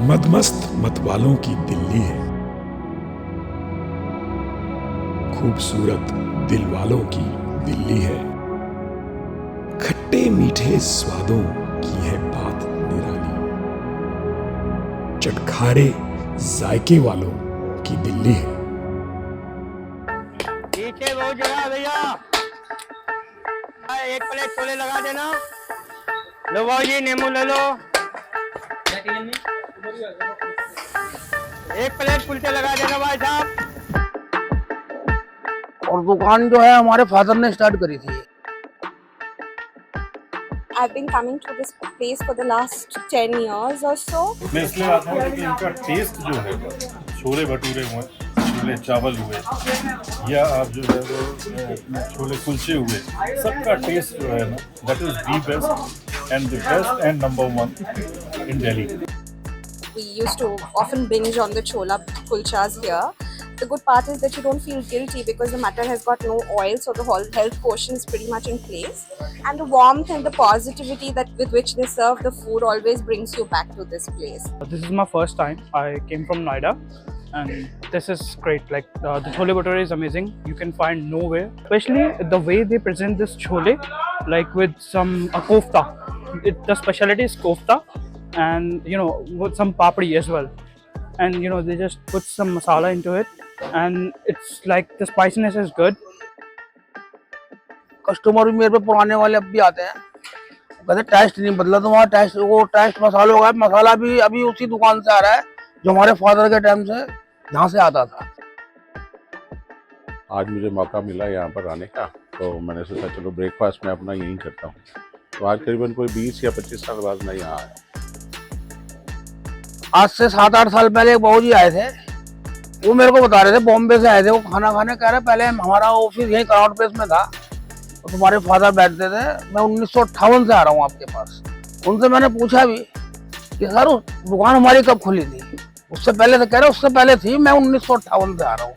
मदमस्त मतवालों की दिल्ली है, खूबसूरत दिल वालों की दिल्ली है, खट्टे मीठे स्वादों की है बात निराली, चटखारे जायके वालों की दिल्ली है। पीछे बहुत जगह भैया, एक प्लेट छोले लगा देना। लो भाई जी, नींबू ले लो। एक प्लेट कुलचे लगा देना भाई साहब। और दुकान जो है हमारे फादर ने स्टार्ट करी थी। I've been coming to this place for the last 10 years or so. मैं इसलिए आता हूँ क्योंकि इनका टेस्ट जो है, छोले भटूरे हुए, छोले चावल हुए, या आप जो है वो छोले कुलचे हुए, सबका टेस्ट जो है ना, that is the best and the best and number one in Delhi. We used to often binge on the chola kulchas here. The good part is that you don't feel guilty because the matter has got no oil, so the whole health quotient is pretty much in place. And the warmth and the positivity that with which they serve the food always brings you back to this place. This is my first time. I came from Noida, and this is great. Like the chole bhature is amazing. You can find nowhere, especially the way they present this chole, like with some kofta. The specialty is kofta, and with some papdi as well. And they just put some masala into it, and it's like the spiciness is good. Customer भी मेरे पे पुराने वाले अब भी आते हैं, कहते टेस्ट नहीं बदला तुम्हारा, टेस्ट वो टेस्ट मसालों का मसाला भी अभी उसी दुकान से आ रहा है जो हमारे फादर के टाइम से यहाँ से आता था। आज मुझे मौका मिला यहाँ पर आने का, तो मैंने सोचा चलो ब्रेकफास्ट में अपना यहीं करता हूँ। तो आज करीबन कोई 20 या 25 साल बाद मैं यहाँ आया। आज से 7-8 साल पहले एक बाबू जी आए थे, वो मेरे को बता रहे थे, बॉम्बे से आए थे, वो खाना खाने कह रहे पहले हमारा ऑफिस यहीं कनॉट प्लेस में था, तो तुम्हारे फादर बैठते थे, मैं 1958 से आ रहा हूँ आपके पास। उनसे मैंने पूछा भी कि सर दुकान हमारी कब खुली थी, उससे पहले तो कह रहे उससे पहले थी, मैं 1958 से आ रहा हूँ।